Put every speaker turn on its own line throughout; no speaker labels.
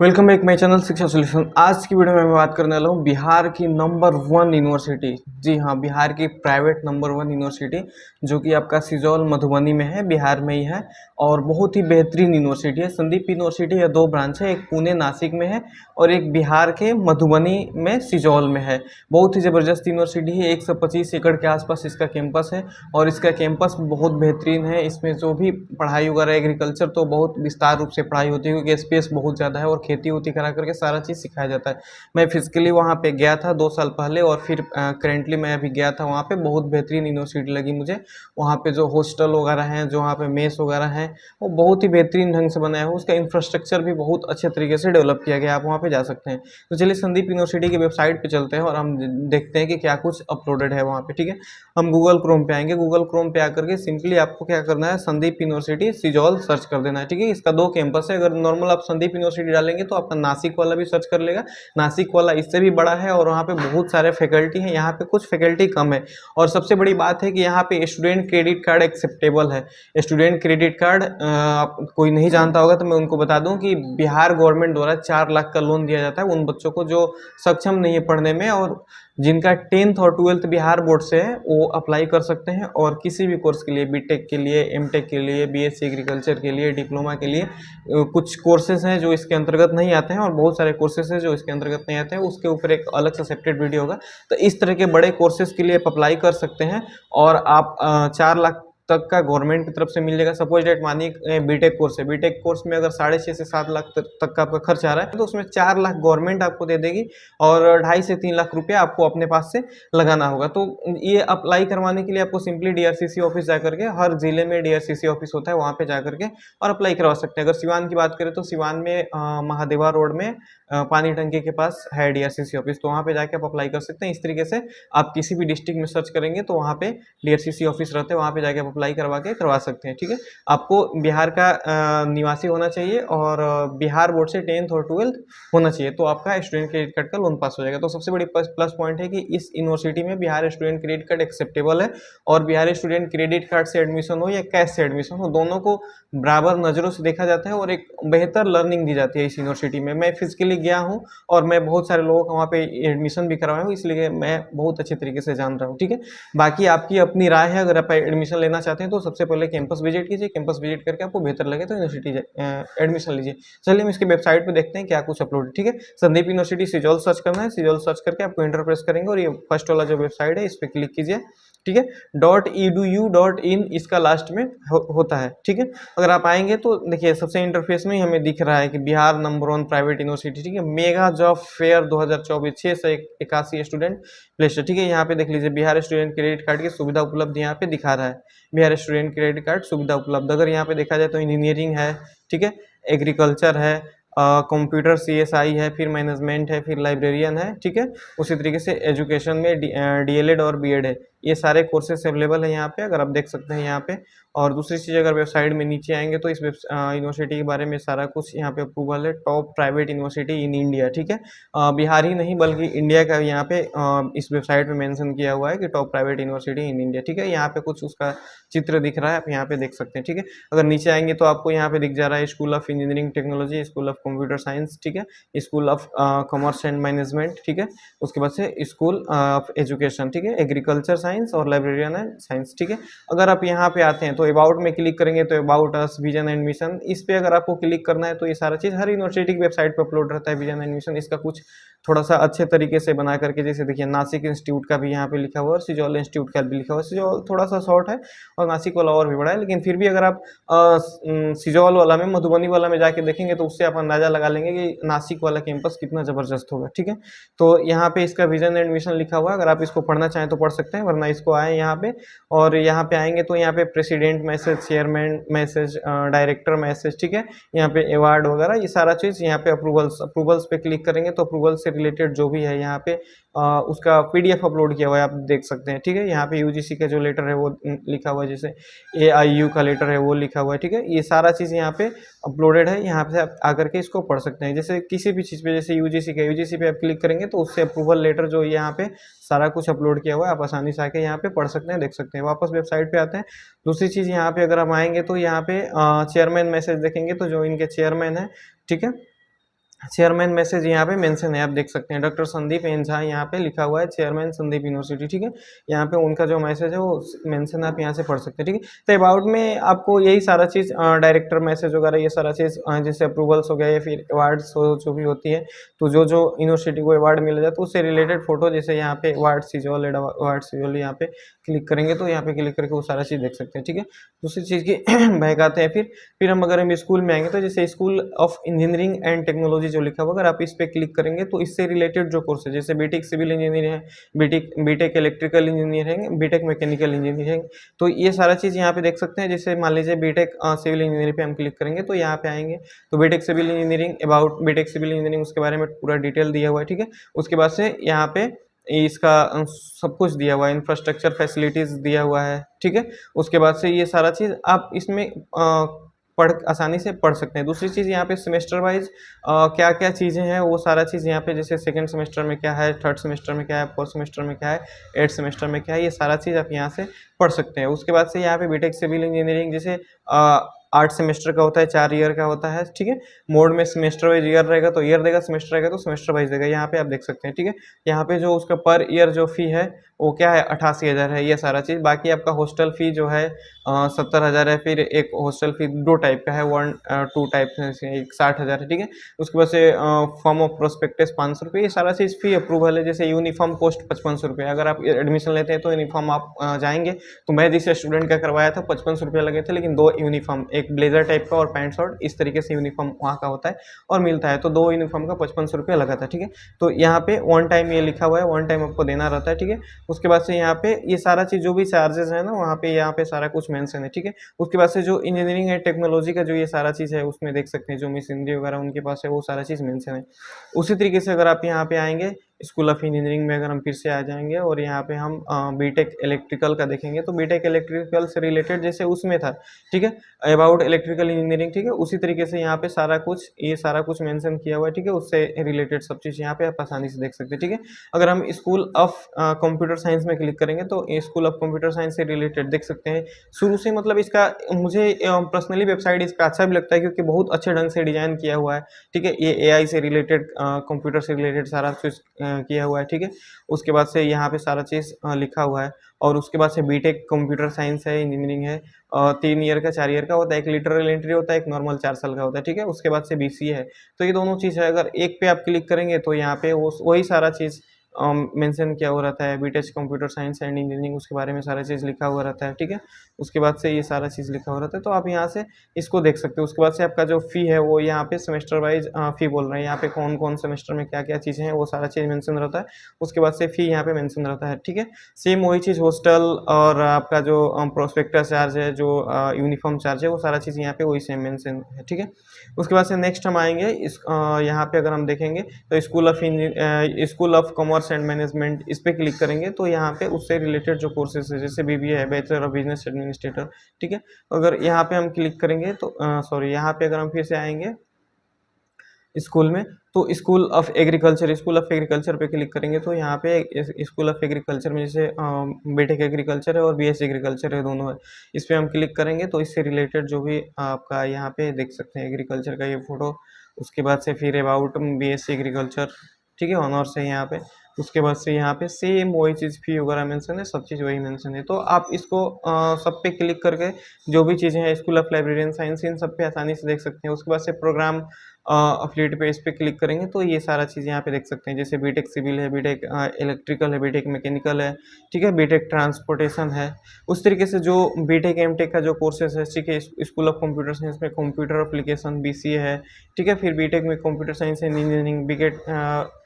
Welcome back my channel शिक्षा solution. आज की वीडियो में मैं बात करने वाला हूँ बिहार की नंबर 1 यूनिवर्सिटी। जी हाँ, बिहार की प्राइवेट नंबर 1 यूनिवर्सिटी जो कि आपका सिजौल मधुबनी में है, बिहार में ही है और बहुत ही बेहतरीन यूनिवर्सिटी है। संदीप यूनिवर्सिटी या दो ब्रांच है, एक पुणे नासिक में है और एक बिहार के मधुबनी में सिजौल में है। बहुत ही ज़बरदस्त यूनिवर्सिटी है। 125 एकड़ के आसपास इसका कैंपस है और इसका कैंपस बहुत बेहतरीन है। इसमें जो भी पढ़ाई वगैरह एग्रीकल्चर तो बहुत विस्तार रूप से पढ़ाई होती है क्योंकि स्पेस बहुत ज़्यादा है और खेती उती करा करके सारा चीज़ सिखाया जाता है। मैं फिजिकली वहाँ पे गया था 2 साल पहले और फिर करेंटली मैं अभी गया था वहाँ पे। बहुत बेहतरीन यूनिवर्सिटी लगी मुझे। वहाँ पे जो हॉस्टल वगैरह हैं, जो वहाँ पे मेस वगैरह हैं, वो बहुत ही बेहतरीन ढंग से बनाया हुआ है। उसका इंफ्रास्ट्रक्चर भी बहुत अच्छे तरीके से डेवलप किया गया है। आप वहाँ पे जा सकते हैं। तो चलिए संदीप यूनिवर्सिटी की वेबसाइट पे चलते हैं और हम देखते हैं कि क्या कुछ अपलोडेड है वहाँ पे। ठीक है, हम गूगल क्रोम पे आएंगे। गूगल क्रोम पे आकर के सिंपली आपको क्या करना है, संदीप यूनिवर्सिटी सिजौल सर्च कर देना है। ठीक है, इसका 2 कैंपस है। अगर नॉर्मल आप संदीप यूनिवर्सिटी डालेंगे तो आपका नासिक वाला भी सर्च कर लेगा। नासिक वाला इससे भी बड़ा है और वहाँ पे बहुत सारे फैकल्टी हैं। यहाँ पे कुछ फैकल्टी कम है और सबसे बड़ी बात है कि यहाँ पे स्टूडेंट क्रेडिट कार्ड एक्सेप्टेबल है। स्टूडेंट क्रेडिट कार्ड आप कोई नहीं जानता होगा तो मैं उनको बता दूं कि बिहार गवर्नमेंट द्वारा 4 लाख का लोन दिया जाता है उन बच्चों को जो सक्षम नहीं है पढ़ने में और जिनका 10th और 12th बिहार बोर्ड से है वो अप्लाई कर सकते हैं। और किसी भी कोर्स के लिए, बीटेक के लिए, एमटेक के लिए, बीएससी एग्रीकल्चर के लिए, डिप्लोमा के लिए कुछ कोर्सेज हैं जो इसके अंतर्गत नहीं आते हैं और बहुत सारे कोर्सेज हैं जो इसके अंतर्गत नहीं आते हैं। उसके ऊपर एक अलग से सेपरेट वीडियो होगा। तो इस तरह के बड़े कोर्सेज के लिए आप अप्लाई कर सकते हैं और आप 4 लाख तक का गवर्नमेंट की तरफ से मिल जाएगा। सपोज डेट मानिए बीटेक कोर्स है, बीटेक कोर्स में अगर 6.5 से 7 लाख तक का आपका खर्च आ रहा है तो उसमें 4 लाख गवर्नमेंट आपको दे देगी और 2.5 से 3 लाख रुपया आपको अपने पास से लगाना होगा। तो ये अप्लाई करवाने के लिए आपको सिंपली डीआरसीसी ऑफिस जाकर के, हर जिले में डीआरसीसी ऑफिस होता है, वहाँ पे जाकर के और अप्लाई करवा सकते हैं। अगर सिवान की बात करें तो सिवान में महादेवा रोड में पानी टंकी के पास है डीआरसीसी ऑफिस, तो वहाँ पे जाके आप अप्लाई कर सकते हैं। इस तरीके से आप किसी भी डिस्ट्रिक्ट में सर्च करेंगे तो वहाँ पे डीआरसीसी ऑफिस रहते हैं, वहाँ पे जाके आप अप्लाई करवा सकते हैं। ठीक है, आपको बिहार का निवासी होना चाहिए और बिहार बोर्ड से 10th और 12th होना चाहिए तो आपका स्टूडेंट क्रेडिट कार्ड का लोन पास हो जाएगा। तो सबसे बड़ी प्लस पॉइंट है कि इस यूनिवर्सिटी में Bihar student credit card acceptable है और बिहार स्टूडेंट क्रेडिट कार्ड से एडमिशन हो या कैश से एडमिशन हो, दोनों को बराबर नज़रों से देखा जाता है और एक बेहतर लर्निंग दी जाती है इस यूनिवर्सिटी में। मैं फिजिकली गया हूँ और मैं बहुत सारे लोगों का वहाँ पे एडमिशन भी करवाया हूँ, इसलिए मैं बहुत अच्छे तरीके से जान रहा हूँ। ठीक है, बाकी आपकी अपनी राय है। अगर आप एडमिशन लेना चाहते हैं तो सबसे पहले कैंपस विजिट कीजिए। कैंपस विजिट करके आपको बेहतर लगे तो यूनिवर्सिटी एडमिशन लीजिए। चलिए हम इसके वेबसाइट पे देखते हैं क्या कुछ अपलोड है। ठीक है, संदीप यूनिवर्सिटी सिजौल सर्च करना है। सिजौल सर्च करके आपको इंटर प्रेस करेंगे और ये फर्स्ट वाला जो वेबसाइट है इस पर क्लिक कीजिए। ठीक है, .edu.in इसका लास्ट में होता है। ठीक है, अगर आप आएंगे तो देखिए सबसे इंटरफेस में ही हमें दिख रहा है कि बिहार नंबर 1 प्राइवेट यूनिवर्सिटी। ठीक है, mega job fair 2024 681 student placed. ठीक है, यहाँ पे देख लीजिए बिहार स्टूडेंट क्रेडिट कार्ड की सुविधा उपलब्ध यहाँ पे दिखा रहा है। बिहार स्टूडेंट क्रेडिट कार्ड सुविधा उपलब्ध, अगर यहाँ पे देखा जाए तो इंजीनियरिंग है, ठीक है, एग्रीकल्चर है, कंप्यूटर सीएसआई है, फिर मैनेजमेंट है, फिर लाइब्रेरियन है। ठीक है, उसी तरीके से एजुकेशन में डीएलएड और बीएड है। ये सारे कोर्सेस अवेलेबल है यहाँ पे, अगर आप देख सकते हैं यहाँ पे। और दूसरी चीज़, अगर वेबसाइट में नीचे आएंगे तो इस यूनिवर्सिटी के बारे में सारा कुछ यहाँ पे अप्रूवल है। Top private university in India. ठीक है, बिहार ही नहीं बल्कि इंडिया का यहाँ पे इस वेबसाइट में मेंशन किया हुआ है कि top private university in India. ठीक है, यहाँ पे कुछ उसका चित्र दिख रहा है, आप यहाँ पे देख सकते हैं। ठीक है, अगर नीचे आएंगे तो आपको यहाँ पे दिख जा रहा है school of engineering technology, school of computer science, ठीक है, school of commerce and management, ठीक है, उसके बाद से स्कूल ऑफ एजुकेशन, ठीक है, एग्रीकल्चर साइंस और लाइब्रेरियन एंड साइंस। ठीक है, अगर आप यहाँ पे आते हैं तो अबाउट में क्लिक करेंगे तो about us, vision and mission, इस पे अगर आपको क्लिक करना है तो ये सारा चीज़ हर यूनिवर्सिटी की वेबसाइट पर अपलोड रहता है। विजन एंड मिशन इसका कुछ थोड़ा सा अच्छे तरीके से बना करके, जैसे देखिए नासिक इंस्टीट्यूट का भी यहाँ पे लिखा हुआ है और सिजौल इंस्टीट्यूट का भी लिखा हुआ है। सिजौल थोड़ा सा शॉर्ट है और नासिक वाला और भी बड़ा है, लेकिन फिर भी अगर आप सिजौल वाला में, मधुबनी वाला में जाके देखेंगे तो उससे आप अंदाजा लगा लेंगे कि नासिक वाला कैंपस कितना जबरदस्त होगा। ठीक है, तो यहाँ पे इसका विजन एंड मिशन लिखा हुआ है, अगर आप इसको पढ़ना चाहें तो पढ़ सकते हैं, वरना इसको आए यहाँ पे और यहाँ पे आएंगे तो यहाँ पे president message, chairman message, director message, ठीक है, यहाँ पे अवार्ड वगैरह ये सारा चीज़ यहाँ पे अप्रूवल्स पे क्लिक करेंगे तो अप्रूवल से रिलेटेड जो भी है यहाँ पे उसका पीडीएफ अपलोड किया हुआ है, आप देख सकते हैं। ठीक है, यहाँ पे यूजीसी का जो लेटर है वो लिखा हुआ है, जैसे एआईयू का लेटर है वो लिखा हुआ है। ठीक है, ये सारा चीज़ यहाँ पे अपलोडेड है, यहाँ पे आप आकर के इसको पढ़ सकते हैं। जैसे किसी भी चीज़ पे, जैसे यूजीसी पे आप क्लिक करेंगे तो उससे अप्रूवल लेटर जो यहाँ पे सारा कुछ अपलोड किया हुआ है, आप आसानी से आके यहाँ पे पढ़ सकते हैं, देख सकते हैं। वापस वेबसाइट पे आते हैं। दूसरी चीज़ यहाँ पे अगर हम आएंगे तो यहाँ पे चेयरमैन मैसेज देखेंगे तो जो इनके चेयरमैन है, ठीक है, चेयरमैन मैसेज यहाँ पे मेंशन है, आप देख सकते हैं डॉक्टर संदीप एन झा यहाँ पे लिखा हुआ है, चेयरमैन संदीप यूनिवर्सिटी, ठीक है। यहाँ पे उनका जो मैसेज है वो मेंशन आप यहाँ से पढ़ सकते हैं, ठीक है। तो अबाउट में आपको यही सारा चीज़ डायरेक्टर मैसेज वगैरह ये सारा चीज़ जैसे अप्रूवल्स हो गया या फिर अवार्ड्स हो जो भी होती है, तो जो जो यूनिवर्सिटी को अवार्ड मिल जाता है उससे रिलेटेड फोटो, जैसे यहाँ पे अवार्ड सिजोल यहाँ पे क्लिक करेंगे तो यहाँ पे क्लिक करके वो सारा चीज़ देख सकते हैं, ठीक है। दूसरी चीज़ की बैक आते हैं, फिर हम अगर हम स्कूल में आएंगे तो जैसे school of engineering and technology जो लिखा हुआ, अगर आप इस पर क्लिक करेंगे तो इससे रिलेटेड जो कोर्स है, जैसे बीटेक सिविल इंजीनियर है, बीटेक इलेक्ट्रिकल इंजीनियर है, बीटेक मैकेनिकल इंजीनियर है, तो ये सारा चीज़ यहाँ पे देख सकते हैं। जैसे मान लीजिए बीटेक सिविल इंजीनियरिंग पे हम क्लिक करेंगे तो यहाँ पे आएंगे तो B Tech civil engineering, about B Tech civil engineering उसके बारे में पूरा डिटेल दिया हुआ है, ठीक है। उसके बाद से यहाँ पे इसका सब कुछ दिया हुआ है, इंफ्रास्ट्रक्चर फैसिलिटीज़ दिया हुआ है, ठीक है। उसके बाद से ये सारा चीज़ आप इसमें पढ़ आसानी से पढ़ सकते हैं। दूसरी चीज़ यहाँ पे सेमेस्टर वाइज क्या क्या चीज़ें हैं वो सारा चीज़ यहाँ पे, जैसे सेकंड सेमेस्टर में क्या है, थर्ड सेमेस्टर में क्या है, फोर्थ सेमेस्टर में क्या है, एट्थ सेमेस्टर में क्या है, ये सारा चीज़ आप यहाँ से पढ़ सकते हैं। उसके बाद से यहाँ पे बीटेक सिविल इंजीनियरिंग जैसे 8 सेमेस्टर का होता है, 4 ईयर का होता है, ठीक है। मोड में सेमेस्टर वाइज ईयर रहेगा तो ईयर देगा, सेमेस्टर रहेगा तो सेमेस्टर वाइज देगा, यहाँ पे आप देख सकते हैं, ठीक है। यहाँ पे जो उसका पर ईयर जो फी है वो क्या है 88,000 है, ये सारा चीज़। बाकी आपका हॉस्टल फी जो है 70,000 है, फिर एक हॉस्टल फी दो टाइप का है, 2 टाइप से एक 60,000 है, ठीक है। उसके बाद से फॉर्म ऑफ प्रोस्पेक्टस 500 रुपये, ये सारा चीज़ फी अप्रूवल है। जैसे यूनिफॉर्म कॉस्ट 5500 रुपये, अगर आप एडमिशन लेते हैं तो यूनिफॉर्म आप जाएंगे तो मैं जिस स्टूडेंट का करवाया था 5500 रुपये लगे थे, लेकिन 2 यूनिफॉर्म, एक ब्लेजर टाइप का और पैंट शर्ट, इस तरीके से यूनिफॉर्म वहाँ का होता है और मिलता है, तो 2 यूनिफॉर्म का 5500 रुपये लगा था, ठीक है। तो यहाँ पे वन टाइम ये लिखा हुआ है, वन टाइम आपको देना रहता है, ठीक है। उसके बाद से यहाँ पे ये सारा चीज़ जो भी चार्जेस है ना वहाँ पे यहाँ पे सारा कुछ मेंशन है, ठीक है। उसके बाद से जो इंजीनियरिंग एंड टेक्नोलॉजी का जो ये सारा चीज़ है उसमें देख सकते हैं जो मशीनरी वगैरह उनके पास है वो सारा चीज़ मेंशन है। उसी तरीके से अगर आप यहाँ पे आएंगे स्कूल ऑफ इंजीनियरिंग में, अगर हम फिर से आ जाएंगे और यहाँ पे हम बीटेक इलेक्ट्रिकल का देखेंगे तो बीटेक इलेक्ट्रिकल से रिलेटेड जैसे उसमें था, ठीक है, अबाउट इलेक्ट्रिकल इंजीनियरिंग, ठीक है, उसी तरीके से यहाँ पे सारा कुछ ये सारा कुछ मेंशन किया हुआ है, ठीक है। उससे रिलेटेड सब चीज़ यहाँ पे आप आसानी से देख सकते हैं, ठीक है। अगर हम स्कूल ऑफ कंप्यूटर साइंस में क्लिक करेंगे तो स्कूल ऑफ कंप्यूटर साइंस से रिलेटेड देख सकते हैं शुरू से, मतलब इसका मुझे पर्सनली वेबसाइट इसका अच्छा भी लगता है क्योंकि बहुत अच्छे ढंग से डिजाइन किया हुआ है, ठीक है। ये एआई से रिलेटेड कंप्यूटर से रिलेटेड सारा चीज़ किया हुआ है, ठीक है। उसके बाद से यहाँ पे सारा चीज़ लिखा हुआ है और उसके बाद से बीटेक कंप्यूटर साइंस है, इंजीनियरिंग है, 3 ईयर का 4 ईयर का होता है, एक लिटरल एंट्री होता है, एक नॉर्मल 4 साल का होता है, ठीक है। उसके बाद से बीसीए है, तो ये दोनों चीज़ है। अगर एक पे आप क्लिक करेंगे तो यहाँ पे वो वही सारा चीज़ मेंशन किया हुआ रहता है, B Tech computer science and engineering उसके बारे में सारा चीज़ लिखा हुआ रहता है, ठीक है। उसके बाद से ये सारा चीज़ लिखा हुआ रहता है तो आप यहाँ से इसको देख सकते हो। उसके बाद से आपका जो फ़ी है वो यहाँ पे सेमेस्टर वाइज फ़ी बोल रहे हैं, यहाँ पे कौन कौन सेमेस्टर में क्या क्या चीज़ें हैं वो सारा चीज़ मेंशन रहता है। उसके बाद से फ़ी यहाँ पे मेंशन रहता है, ठीक है। सेम वही चीज़ हॉस्टल और आपका जो प्रोस्पेक्टस चार्ज है, जो यूनिफॉर्म चार्ज है, वो सारा चीज़ यहाँ पे वही सेम मेंशन है, ठीक है। उसके बाद से नेक्स्ट हम आएंगे यहाँ पे अगर हम देखेंगे तो school of commerce and management, इस पे क्लिक करेंगे तो यहाँ पे उससे रिलेटेड जो कोर्सेज है जैसे बीबीए है, बैचलर ऑफ बिजनेस एडमिनिस्ट्रेटर, ठीक है। अगर यहाँ पे हम क्लिक करेंगे तो सॉरी, यहाँ पे अगर हम फिर से आएंगे स्कूल में तो स्कूल ऑफ एग्रीकल्चर पे क्लिक करेंगे तो यहाँ पे स्कूल ऑफ एग्रीकल्चर में जैसे बीटेक एग्रीकल्चर है और बीएससी एग्रीकल्चर है, दोनों है। इस पर हम क्लिक करेंगे तो इससे रिलेटेड जो भी आपका यहाँ पे देख सकते हैं एग्रीकल्चर का ये फोटो। उसके बाद से फिर अबाउट बीएससी एग्रीकल्चर, ठीक है, ऑनर्स है यहाँ पे। उसके बाद से यहाँ पे सेम वही चीज़ फी वगैरह मेंशन है, सब चीज़ वही मेंशन है। तो आप इसको सब पे क्लिक करके जो भी चीज़ें हैं स्कूल ऑफ लाइब्रेरियन साइंस इन सब पे आसानी से देख सकते हैं। उसके बाद से प्रोग्राम अफिलिएट पे इस पे क्लिक करेंगे तो ये सारा चीज़ यहाँ पे देख सकते हैं, जैसे बीटेक सिविल है, बीटेक इलेक्ट्रिकल है, बीटेक मैकेनिकल है, ठीक है, बीटेक ट्रांसपोर्टेशन है। उस तरीके से जो बीटेक एमटेक का जो कोर्सेज है, ठीक है, स्कूल ऑफ कंप्यूटर साइंस में कंप्यूटर एप्लीकेशन बीसीए है, ठीक है। फिर बीटेक में computer science and engineering, B Tech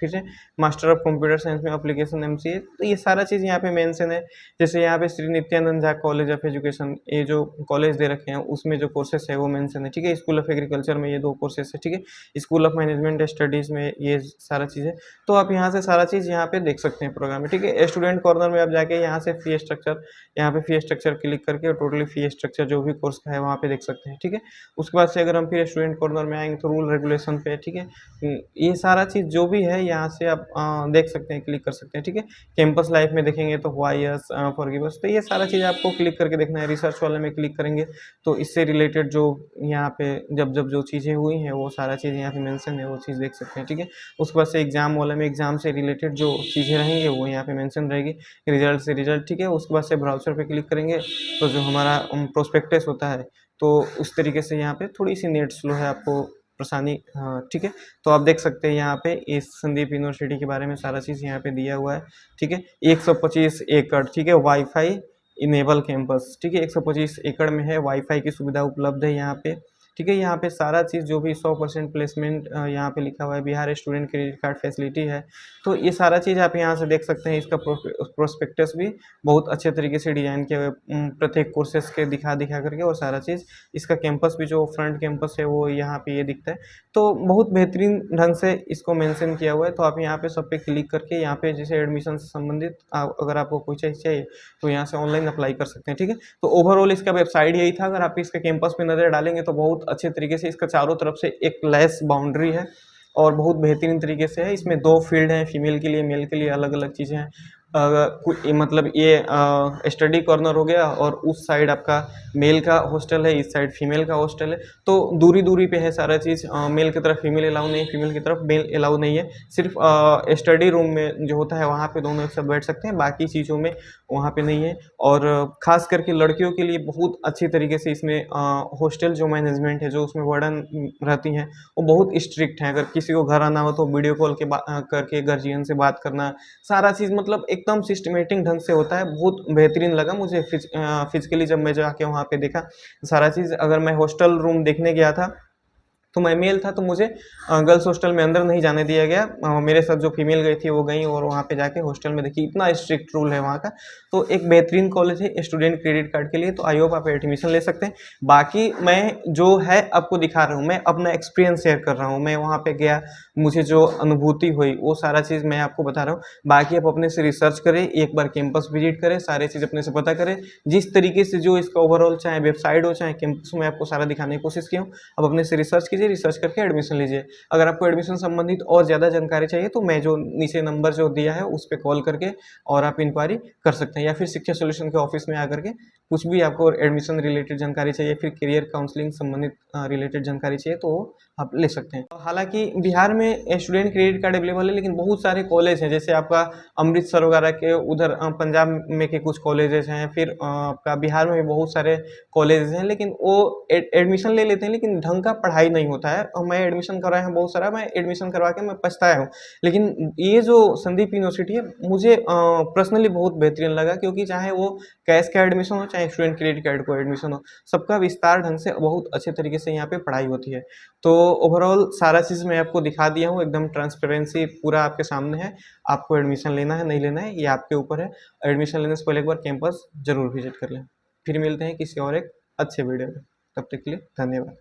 फिर से मास्टर ऑफ कंप्यूटर साइंस में एप्लीकेशन एमसीए, तो ये सारा चीज़ यहाँ पे मेंशन है। जैसे यहाँ पे Shri Nityanand Jha college of education, ये जो कॉलेज दे रखे हैं उसमें जो कोर्सेस है वो मेंशन है, ठीक है। स्कूल ऑफ एग्रीकल्चर में ये 2 कोर्सेस है, ठीक है। स्कूल ऑफ मैनेजमेंट स्टडीज़ में ये सारा चीज़ है। तो आप यहाँ से सारा चीज़ यहाँ पे देख सकते हैं प्रोग्राम में, ठीक है। स्टूडेंट कॉर्नर में आप जाके यहाँ से फी स्ट्रक्चर, यहाँ पे फी स्ट्रक्चर क्लिक करके टोटली फी स्ट्रक्चर जो भी कोर्स का है वहाँ पे देख सकते हैं, ठीक है। उसके बाद से अगर हम फिर स्टूडेंट कॉर्नर में आएंगे तो रूल रेगुलेशन पे, ठीक है। ये सारा चीज़ जो भी है यहाँ से आप देख सकते हैं, क्लिक कर सकते हैं, ठीक है। कैंपस लाइफ में देखेंगे तो व्हाई अस, फॉरगिव अस, तो ये सारा चीज़ आपको क्लिक करके देखना है। रिसर्च वाले में क्लिक करेंगे तो इससे रिलेटेड जो यहाँ पे जब जब जो चीज़ें हुई हैं वो सारा चीज़ यहाँ पे मेंशन है, वो चीज़ देख सकते हैं, ठीक है। उसके बाद से एग्जाम वाले में एग्जाम से रिलेटेड जो चीज़ें रहेंगी वो यहाँ पे मेंशन रहेगी, रिजल्ट से रिजल्ट, ठीक है। उसके बाद से ब्राउज़र पे क्लिक करेंगे तो जो हमारा प्रोस्पेक्टस होता है तो उस तरीके से यहाँ पे थोड़ी सी नेट स्लो है, आपको परेशानी, हाँ ठीक है। तो आप देख सकते हैं यहाँ पे इस संदीप यूनिवर्सिटी के बारे में सारा चीज़ यहाँ पे दिया हुआ है, ठीक है। 125 एकड़, ठीक है, वाईफाई इनेबल कैंपस, ठीक है। 125 एकड़ में है, वाईफाई की सुविधा उपलब्ध है यहाँ पे, ठीक है। यहाँ पे सारा चीज़ जो भी 100% प्लेसमेंट यहाँ पे लिखा हुआ है, Bihar student credit card facility है। तो ये सारा चीज़ आप यहाँ से देख सकते हैं। इसका प्रोस्पेक्टस भी बहुत अच्छे तरीके से डिजाइन किया हुआ है, प्रत्येक कोर्सेज के दिखा दिखा करके, और सारा चीज़ इसका कैंपस भी जो फ्रंट कैंपस है वो यहाँ पे ये दिखता है। तो बहुत बेहतरीन ढंग से इसको मेंशन किया हुआ है। तो आप यहाँ पे सब पे क्लिक करके यहाँ पे जैसे एडमिशन से संबंधित अगर आपको कोई चीज़ चाहिए तो यहाँ से ऑनलाइन अप्लाई कर सकते हैं, ठीक है। तो ओवरऑल इसका वेबसाइट यही था। अगर आप इसके कैंपस पे नज़र डालेंगे तो बहुत अच्छे तरीके से इसका चारों तरफ से एक लेस बाउंड्री है और बहुत बेहतरीन तरीके से है। इसमें 2 फील्ड हैं, फीमेल के लिए, मेल के लिए, अलग अलग चीज़ें हैं। मतलब ये स्टडी कॉर्नर हो गया और उस साइड आपका मेल का हॉस्टल है, इस साइड फीमेल का हॉस्टल है। तो दूरी दूरी पे है सारा चीज़, मेल की तरफ फीमेल अलाउ नहीं है, फीमेल की तरफ मेल अलाउ नहीं है। सिर्फ स्टडी रूम में जो होता है वहाँ पे दोनों एक साथ बैठ सकते हैं, बाकी चीज़ों में वहाँ पे नहीं है। और ख़ास करके लड़कियों के लिए बहुत अच्छी तरीके से इसमें हॉस्टल जो मैनेजमेंट है, जो उसमें वार्डन रहती हैं, वो बहुत स्ट्रिक्ट हैं। अगर किसी को घर आना हो तो वीडियो कॉल करके गार्जियन से बात करना, सारा चीज़ मतलब एकदम सिस्टमेटिक ढंग से होता है। बहुत बेहतरीन लगा मुझे फिज़िकली जब मैं जाके वहाँ पे देखा सारा चीज़। अगर मैं हॉस्टल रूम देखने गया था तो मैं मेल था तो मुझे गर्ल्स हॉस्टल में अंदर नहीं जाने दिया गया। मेरे साथ जो फीमेल गई थी वो गई और वहाँ पे जाके हॉस्टल में देखी, इतना स्ट्रिक्ट रूल है वहाँ का। तो एक बेहतरीन कॉलेज है स्टूडेंट क्रेडिट कार्ड के लिए, तो आई होप आप एडमिशन ले सकते हैं। बाकी मैं जो है आपको दिखा रहा हूँ, मैं अपना एक्सपीरियंस शेयर कर रहा हूँ। मैं वहाँ पे गया, मुझे जो अनुभूति हुई वो सारा चीज़ मैं आपको बता रहा हूँ। बाकी आप अपने से रिसर्च करें, एक बार कैंपस विजिट करें, सारी चीज़ अपने से पता करें। जिस तरीके से जो इसका ओवरऑल चाहे वेबसाइट हो चाहे कैंपस, में आपको सारा दिखाने की कोशिश की हूँ। अब अपने से रिसर्च कीजिए, रिसर्च करके एडमिशन लीजिए। अगर आपको एडमिशन संबंधित और ज़्यादा जानकारी चाहिए तो मैं जो नीचे नंबर जो दिया है उस पे कॉल करके और आप इंक्वायरी कर सकते हैं, या फिर शिक्षा सॉल्यूशन के ऑफिस में आकर के कुछ भी आपको एडमिशन रिलेटेड जानकारी चाहिए, फिर करियर काउंसलिंग संबंधित रिलेटेड जानकारी चाहिए तो आप ले सकते हैं। हालांकि बिहार में स्टूडेंट क्रेडिट कार्ड अवेलेबल है, लेकिन बहुत सारे कॉलेज हैं, जैसे आपका अमृतसर वगैरह के उधर पंजाब में के कुछ कॉलेजेस हैं, फिर आपका बिहार में भी बहुत सारे कॉलेजेस हैं, लेकिन वो एडमिशन ले लेते हैं लेकिन ढंग का पढ़ाई नहीं होता है। और मैं एडमिशन करवाया हूँ बहुत सारा, मैं एडमिशन करवा के मैं पछताया हूँ। लेकिन ये जो संदीप यूनिवर्सिटी है मुझे पर्सनली बहुत बेहतरीन लगा, क्योंकि चाहे वो कैश का एडमिशन हो चाहे स्टूडेंट क्रेडिट कार्ड को एडमिशन हो, सबका विस्तार ढंग से बहुत अच्छे तरीके से यहाँ पे पढ़ाई होती है। तो ओवरऑल सारा चीज़ मैं आपको दिखा दिया हूँ, एकदम ट्रांसपेरेंसी पूरा आपके सामने है। आपको एडमिशन लेना है नहीं लेना है ये आपके ऊपर है। एडमिशन लेने से पहले एक बार कैंपस जरूर विजिट कर लें। फिर मिलते हैं किसी और एक अच्छे वीडियो में, तब तक के लिए धन्यवाद।